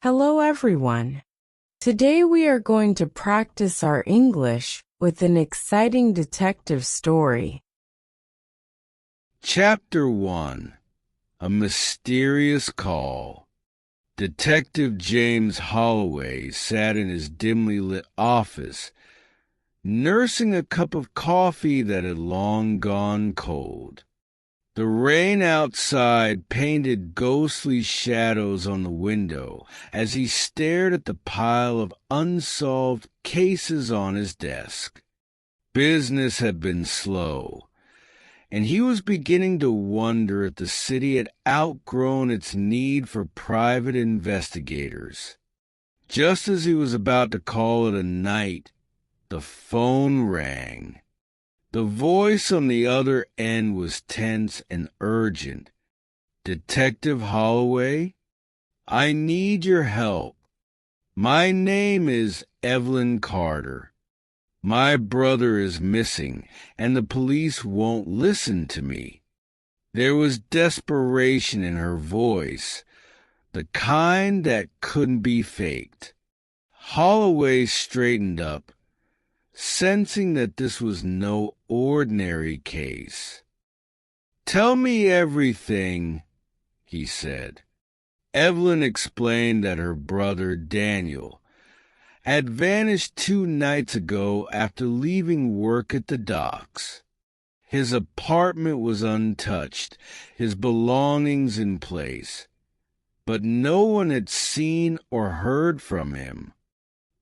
Hello, everyone. Today we are going to practice our English with an exciting detective story. Chapter 1. A Mysterious Call. Detective James Holloway sat in his dimly lit office, nursing a cup of coffee that had long gone cold. The rain outside painted ghostly shadows on the window as he stared at the pile of unsolved cases on his desk. Business had been slow, and he was beginning to wonder if the city had outgrown its need for private investigators. Just as he was about to call it a night, the phone rang. The voice on the other end was tense and urgent. "Detective Holloway, I need your help. My name is Evelyn Carter. My brother is missing, and the police won't listen to me." There was desperation in her voice, the kind that couldn't be faked. Holloway straightened up, sensing that this was no ordinary case. "Tell me everything," he said. Evelyn explained that her brother, Daniel, had vanished 2 nights ago after leaving work at the docks. His apartment was untouched, his belongings in place, but no one had seen or heard from him.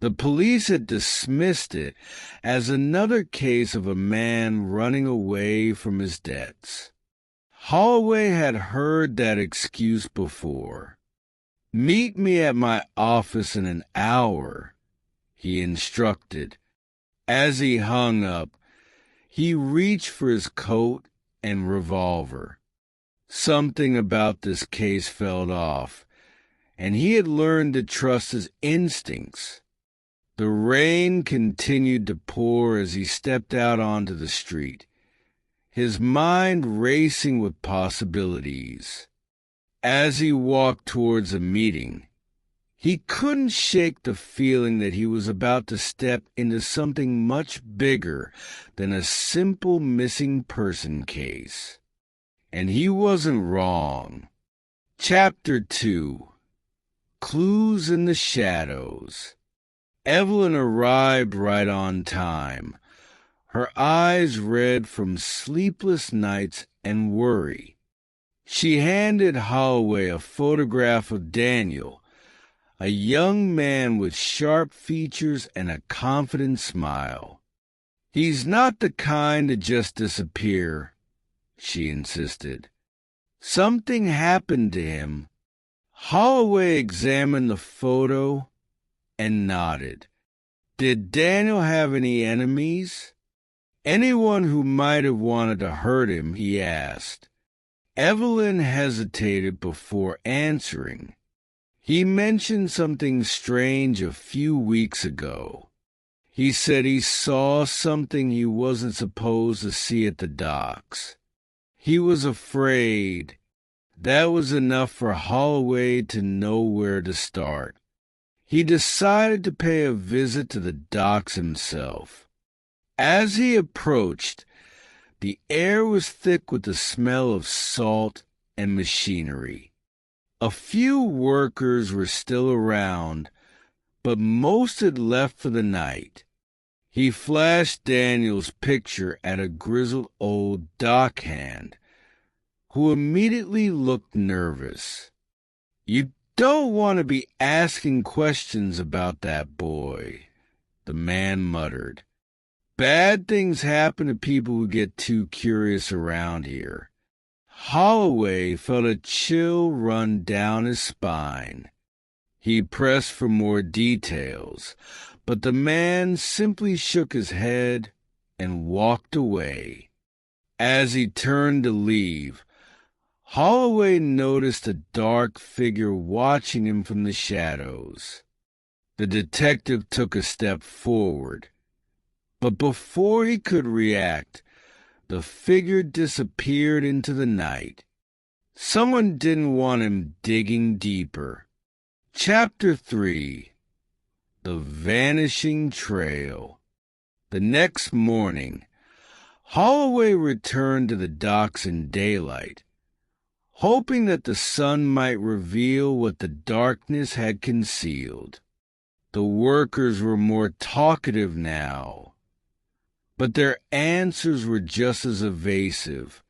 The police had dismissed it as another case of a man running away from his debts. Holloway had heard that excuse before. "Meet me at my office in an hour," he instructed. As he hung up, he reached for his coat and revolver. Something about this case felt off, and he had learned to trust his instincts. The rain continued to pour as he stepped out onto the street, his mind racing with possibilities. As he walked towards a meeting, he couldn't shake the feeling that he was about to step into something much bigger than a simple missing person case. And he wasn't wrong. Chapter 2. Clues in the Shadows. Evelyn arrived right on time, her eyes red from sleepless nights and worry. She handed Holloway a photograph of Daniel, a young man with sharp features and a confident smile. "He's not the kind to just disappear," she insisted. "Something happened to him." Holloway examined the photo and nodded. "Did Daniel have any enemies? Anyone who might have wanted to hurt him?" he asked. Evelyn hesitated before answering. "He mentioned something strange a few weeks ago. He said he saw something he wasn't supposed to see at the docks. He was afraid." That was enough for Holloway to know where to start. He decided to pay a visit to the docks himself. As he approached, the air was thick with the smell of salt and machinery. A few workers were still around, but most had left for the night. He flashed Daniel's picture at a grizzled old dockhand, who immediately looked nervous. "You don't want to be asking questions about that boy," the man muttered. "Bad things happen to people who get too curious around here." Holloway felt a chill run down his spine. He pressed for more details, but the man simply shook his head and walked away. As he turned to leave, Holloway noticed a dark figure watching him from the shadows. The detective took a step forward, but before he could react, the figure disappeared into the night. Someone didn't want him digging deeper. Chapter 3. The Vanishing Trail. The next morning, Holloway returned to the docks in daylight, hoping that the sun might reveal what the darkness had concealed. The workers were more talkative now, but their answers were just as evasive.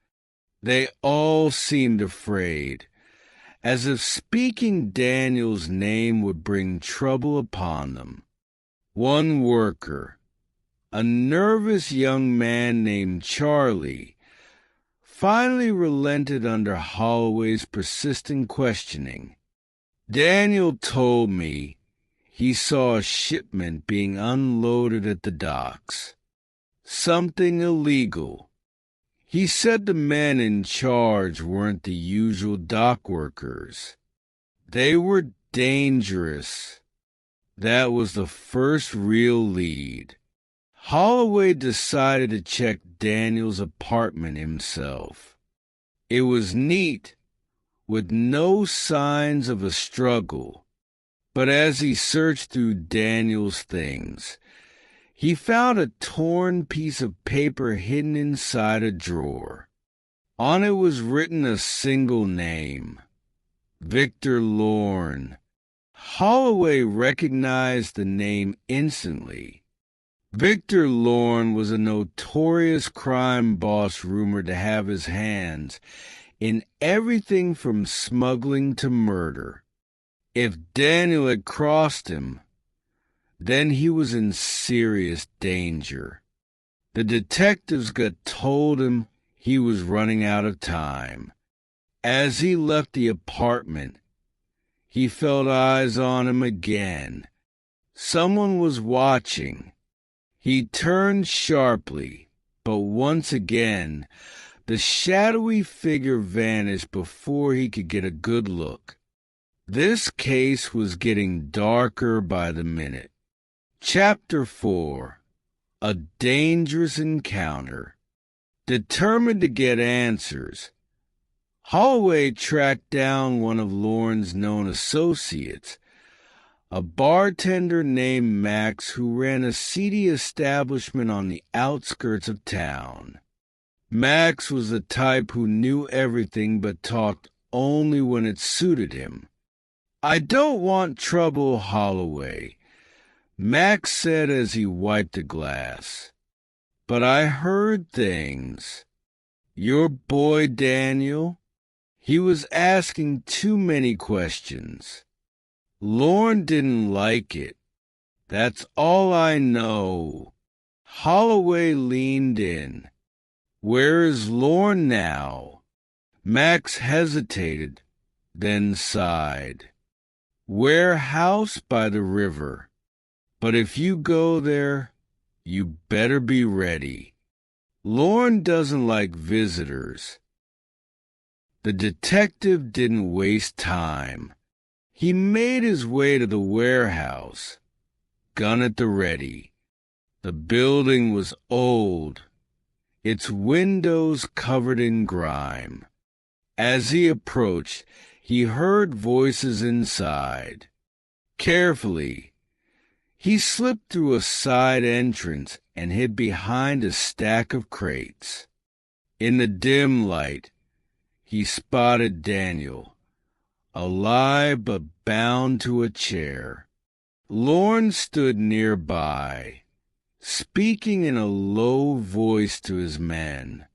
They all seemed afraid, as if speaking Daniel's name would bring trouble upon them. One worker, a nervous young man named Charlie, finally relented under Holloway's persistent questioning. Daniel told me he saw a shipment being unloaded at the docks. Something illegal. He said the men in charge weren't the usual dock workers. They were dangerous. That was the first real lead. Holloway decided to check Daniel's apartment himself. It was neat, with no signs of a struggle. But as he searched through Daniel's things, he found a torn piece of paper hidden inside a drawer. On it was written a single name, Victor Lorne. Holloway recognized the name instantly. Victor Lorne was a notorious crime boss rumored to have his hands in everything from smuggling to murder. If Daniel had crossed him, then he was in serious danger. The detectives got told him he was running out of time. As he left the apartment, he felt eyes on him again. Someone was watching. He turned sharply, but once again, the shadowy figure vanished before he could get a good look. This case was getting darker by the minute. Chapter 4. A Dangerous Encounter. Determined to get answers, Holloway tracked down one of Lorne's known associates, a bartender named Max who ran a seedy establishment on the outskirts of town. Max was the type who knew everything but talked only when it suited him. "I don't want trouble, Holloway," Max said as he wiped a glass. "But I heard things. Your boy Daniel, he was asking too many questions. Lorne didn't like it. That's all I know." Holloway leaned in. "Where is Lorne now?" Max hesitated, then sighed. "Warehouse by the river. But if you go there, you better be ready. Lorne doesn't like visitors." The detective didn't waste time. He made his way to the warehouse, gun at the ready. The building was old, its windows covered in grime. As he approached, he heard voices inside. Carefully, he slipped through a side entrance and hid behind a stack of crates. In the dim light, he spotted Daniel, alive but bound to a chair. Lorne stood nearby, speaking in a low voice to his men.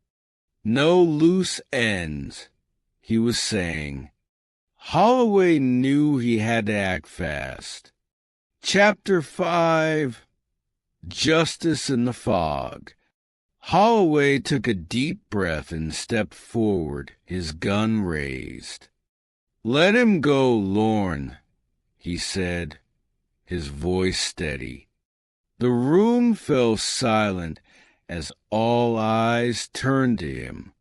"No loose ends," he was saying. Holloway knew he had to act fast. Chapter 5. Justice in the Fog. Holloway took a deep breath and stepped forward, his gun raised. "Let him go, Lorne," he said, his voice steady. The room fell silent as all eyes turned to him.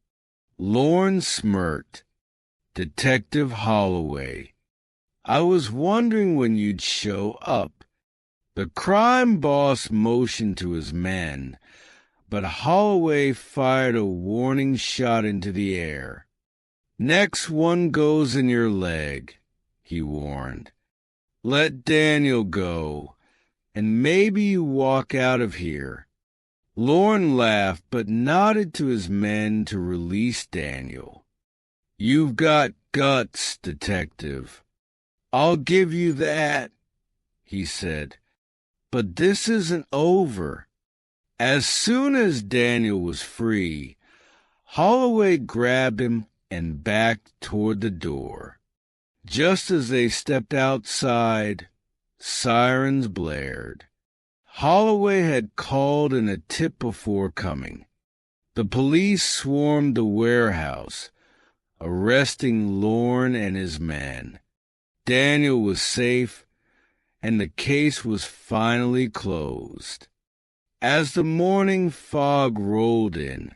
Lorne smirked. "Detective Holloway, I was wondering when you'd show up." The crime boss motioned to his men, but Holloway fired a warning shot into the air. "Next one goes in your leg," he warned. Let Daniel go, and maybe you walk out of here." Lorne laughed, but nodded to his men to release Daniel. "You've got guts, Detective. I'll give you that," he said. "But this isn't over." As soon as Daniel was free, Holloway grabbed him and backed toward the door. Just as they stepped outside, sirens blared. Holloway had called in a tip before coming. The police swarmed the warehouse, arresting Lorne and his men. Daniel was safe, and the case was finally closed. As the morning fog rolled in,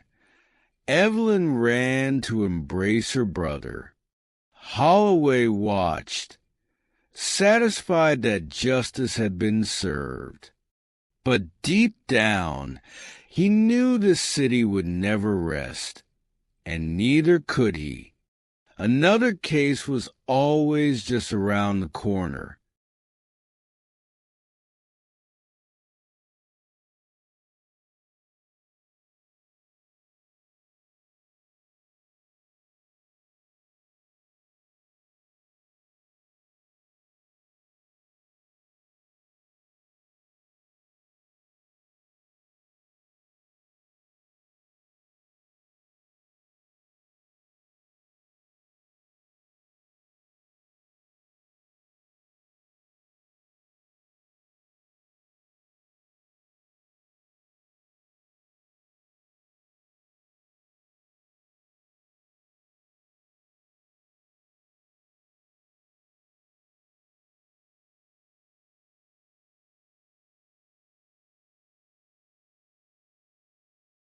Evelyn ran to embrace her brother. Holloway watched, satisfied that justice had been served. But deep down, he knew the city would never rest, and neither could he. Another case was always just around the corner,